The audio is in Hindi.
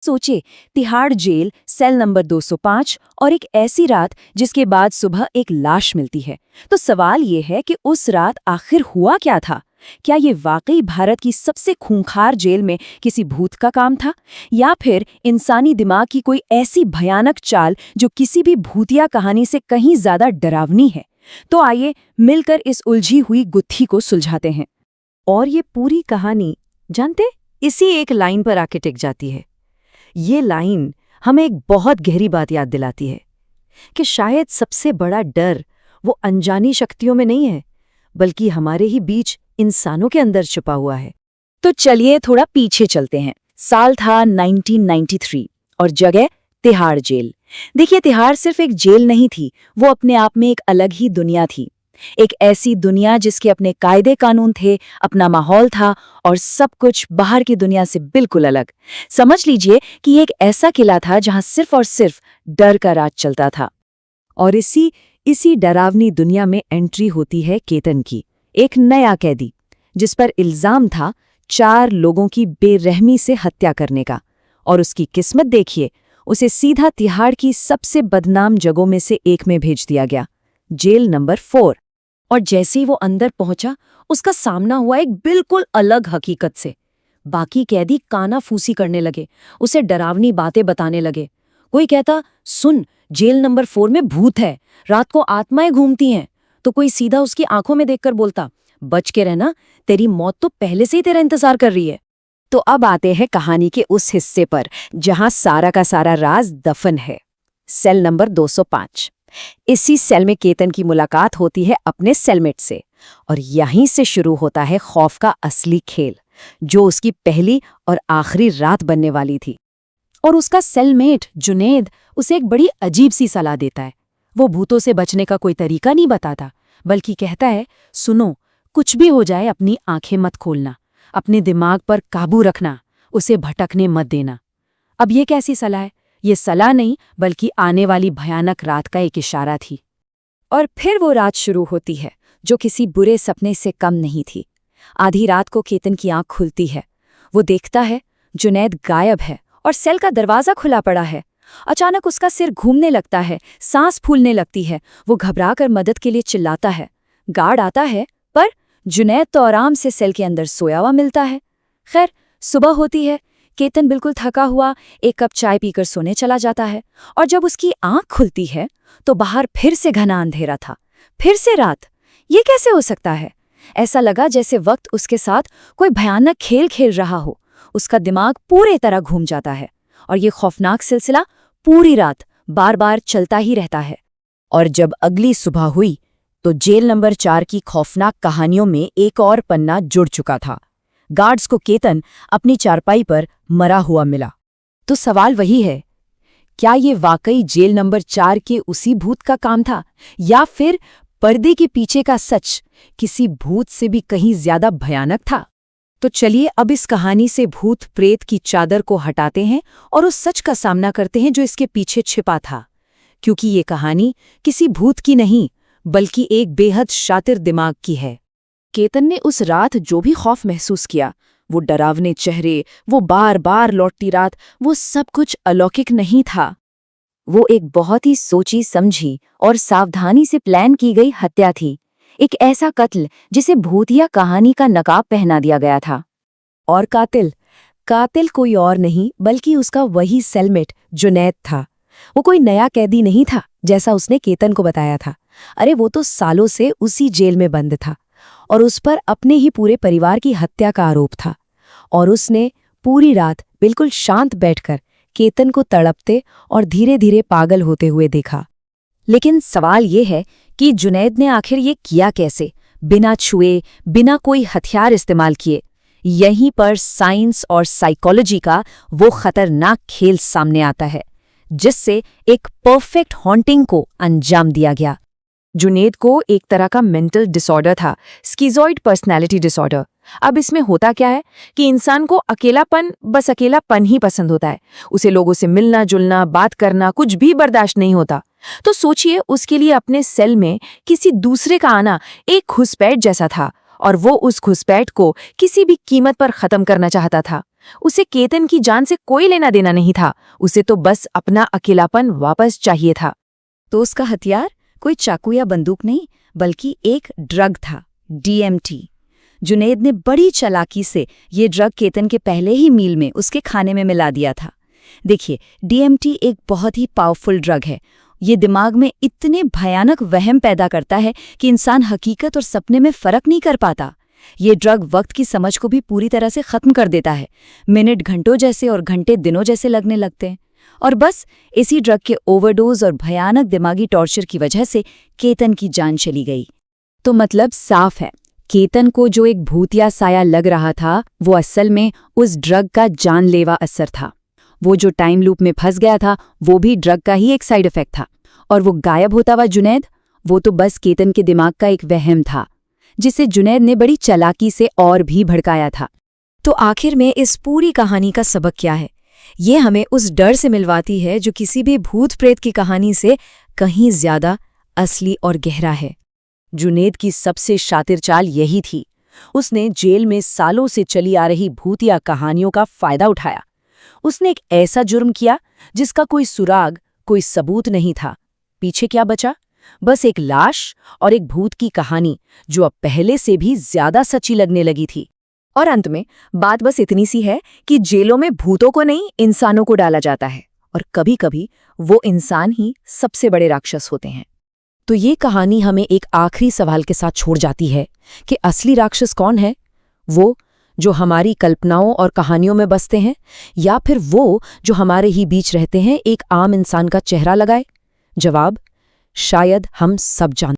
सोचे, तिहाड़ जेल, सेल नंबर 205 और एक ऐसी रात जिसके बाद सुबह एक लाश मिलती है। तो सवाल ये है कि उस रात आखिर हुआ क्या था? क्या ये वाकई भारत की सबसे खूंखार जेल में किसी भूत का काम था, या फिर इंसानी दिमाग की कोई ऐसी भयानक चाल जो किसी भी भूतिया कहानी से कहीं ज्यादा डरावनी है? तो आइए मिलकर इस उलझी हुई गुत्थी को सुलझाते हैं। और ये पूरी कहानी, जानते, इसी एक लाइन पर आके टिक जाती है। ये लाइन हमें एक बहुत गहरी बात याद दिलाती है कि शायद सबसे बड़ा डर वो अनजानी शक्तियों में नहीं है, बल्कि हमारे ही बीच इंसानों के अंदर छुपा हुआ है। तो चलिए थोड़ा पीछे चलते हैं। साल था 1993 और जगह तिहाड़ जेल। देखिए, तिहाड़ सिर्फ एक जेल नहीं थी, वो अपने आप में एक अलग ही दुनिया थी। एक ऐसी दुनिया जिसके अपने कायदे कानून थे, अपना माहौल था और सब कुछ बाहर की दुनिया से बिल्कुल अलग। समझ लीजिए कि ये एक ऐसा किला था जहां सिर्फ और सिर्फ डर का राज चलता था। और इसी डरावनी दुनिया में एंट्री होती है केतन की, एक नया कैदी जिस पर इल्जाम था 4 लोगों की बेरहमी से हत्या करने का। और उसकी किस्मत देखिए, उसे सीधा तिहाड़ की सबसे बदनाम जगहों में से एक में भेज दिया गया, जेल नंबर 4। और जैसे ही वो अंदर पहुंचा, उसका सामना हुआ एक बिल्कुल अलग हकीकत से। बाकी कैदी कानाफूसी करने लगे, उसे डरावनी बातें बताने लगे। कोई कहता, सुन, जेल नंबर 4 में भूत है, रात को आत्माएं घूमती हैं। तो कोई सीधा उसकी आंखों में देखकर बोलता, बच के रहना, तेरी मौत तो पहले से ही तेरा इंतजार कर रही है। तो अब आते हैं कहानी के उस हिस्से पर जहां सारा का सारा राज दफन है। Cell number 205। इसी सेल में केतन की मुलाकात होती है अपने सेलमेट से, और यहीं से शुरू होता है खौफ का असली खेल, जो उसकी पहली और आखिरी रात बनने वाली थी। और उसका सेलमेट जुनैद उसे एक बड़ी अजीब सी सलाह देता है। वो भूतों से बचने का कोई तरीका नहीं बताता, बल्कि कहता है, सुनो, कुछ भी हो जाए अपनी आंखें मत खोलना, अपने दिमाग पर काबू रखना, उसे भटकने मत देना। अब ये कैसी सलाह है? ये सलाह नहीं, बल्कि आने वाली भयानक रात का एक इशारा थी। और फिर वो रात शुरू होती है जो किसी बुरे सपने से कम नहीं थी। आधी रात को केतन की आंख खुलती है। वो देखता है जुनैद गायब है और सेल का दरवाजा खुला पड़ा है। अचानक उसका सिर घूमने लगता है, सांस फूलने लगती है। वो घबराकर मदद के लिए चिल्लाता है। गार्ड आता है, पर जुनैद तो आराम से सेल के अंदर सोया हुआ मिलता है। खैर, सुबह होती है। केतन बिल्कुल थका हुआ एक कप चाय पीकर सोने चला जाता है, और जब उसकी आंख खुलती है तो बाहर फिर से घना अंधेरा था, फिर से रात। ये कैसे हो सकता है? ऐसा लगा जैसे वक्त उसके साथ कोई भयानक खेल खेल रहा हो। उसका दिमाग पूरे तरह घूम जाता है, और ये खौफनाक सिलसिला पूरी रात बार बार चलता ही रहता है। और जब अगली सुबह हुई तो जेल नंबर 4 की खौफनाक कहानियों में एक और पन्ना जुड़ चुका था। गार्ड्स को केतन अपनी चारपाई पर मरा हुआ मिला। तो सवाल वही है, क्या ये वाकई जेल नंबर 4 के उसी भूत का काम था, या फिर पर्दे के पीछे का सच किसी भूत से भी कहीं ज्यादा भयानक था? तो चलिए अब इस कहानी से भूत प्रेत की चादर को हटाते हैं और उस सच का सामना करते हैं जो इसके पीछे छिपा था। क्योंकि ये कहानी किसी भूत की नहीं, बल्कि एक बेहद शातिर दिमाग की है। केतन ने उस रात जो भी खौफ महसूस किया, वो डरावने चेहरे, वो बार बार लौटती रात, वो सब कुछ अलौकिक नहीं था। वो एक बहुत ही सोची समझी और सावधानी से प्लान की गई हत्या थी। एक ऐसा कत्ल जिसे भूतिया कहानी का नकाब पहना दिया गया था। और कातिल कोई और नहीं, बल्कि उसका वही सेलमेट जुनैद था। वो कोई नया कैदी नहीं था जैसा उसने केतन को बताया था। अरे, वो तो सालों से उसी जेल में बंद था, और उस पर अपने ही पूरे परिवार की हत्या का आरोप था। और उसने पूरी रात बिल्कुल शांत बैठकर केतन को तड़पते और धीरे धीरे पागल होते हुए देखा। लेकिन सवाल ये है कि जुनैद ने आखिर ये किया कैसे, बिना छुए, बिना कोई हथियार इस्तेमाल किए? यहीं पर साइंस और साइकोलॉजी का वो खतरनाक खेल सामने आता है, जिससे एक परफेक्ट हॉन्टिंग को अंजाम दिया गया। जुनैद को एक तरह का मेंटल डिसऑर्डर था, स्किज़ॉइड पर्सनैलिटी डिसऑर्डर। अब इसमें होता क्या है कि इंसान को बस अकेलापन ही पसंद होता है। उसे लोगों से मिलना जुलना, बात करना कुछ भी बर्दाश्त नहीं होता। तो सोचिए, उसके लिए अपने सेल में किसी दूसरे का आना एक घुसपैठ जैसा था, और वो उस घुसपैठ को किसी भी कीमत पर खत्म करना चाहता था। उसे केतन की जान से कोई लेना देना नहीं था, उसे तो बस अपना अकेलापन वापस चाहिए था। तो उसका हथियार कोई चाकू या बंदूक नहीं, बल्कि एक ड्रग था, DMT। जुनैद ने बड़ी चालाकी से ये ड्रग केतन के पहले ही मील में उसके खाने में मिला दिया था। देखिए, DMT एक बहुत ही पावरफुल ड्रग है। ये दिमाग में इतने भयानक वहम पैदा करता है कि इंसान हकीकत और सपने में फर्क नहीं कर पाता। ये ड्रग वक्त की समझ को भी पूरी तरह से खत्म कर देता है। मिनट घंटों जैसे और घंटे दिनों जैसे लगने लगते हैं। और बस इसी ड्रग के ओवरडोज और भयानक दिमागी टॉर्चर की वजह से केतन की जान चली गई। तो मतलब साफ है, केतन को जो एक भूतिया साया लग रहा था, वो असल में उस ड्रग का जानलेवा असर था। वो जो टाइम लूप में फंस गया था, वो भी ड्रग का ही एक साइड इफेक्ट था। और वो गायब होता हुआ जुनैद, वो तो बस केतन के दिमाग का एक वहम था, जिसे जुनैद ने बड़ी चालाकी से और भी भड़काया था। तो आखिर में इस पूरी कहानी का सबक क्या है? ये हमें उस डर से मिलवाती है जो किसी भी भूत प्रेत की कहानी से कहीं ज्यादा असली और गहरा है। जुनैद की सबसे शातिर चाल यही थी। उसने जेल में सालों से चली आ रही भूतिया कहानियों का फायदा उठाया। उसने एक ऐसा जुर्म किया जिसका कोई सुराग, कोई सबूत नहीं था। पीछे क्या बचा? बस एक लाश और एक भूत की कहानी जो अब पहले से भी ज्यादा सच्ची लगने लगी थी। और अंत में बात बस इतनी सी है कि जेलों में भूतों को नहीं, इंसानों को डाला जाता है, और कभी-कभी वो इंसान ही सबसे बड़े राक्षस होते हैं। तो ये कहानी हमें एक आखिरी सवाल के साथ छोड़ जाती है कि असली राक्षस कौन है? वो जो हमारी कल्पनाओं और कहानियों में बसते हैं, या फिर वो जो हमारे ही बीच रहते हैं, एक आम इंसान का चेहरा लगाए? जवाब शायद हम सब जानते हैं।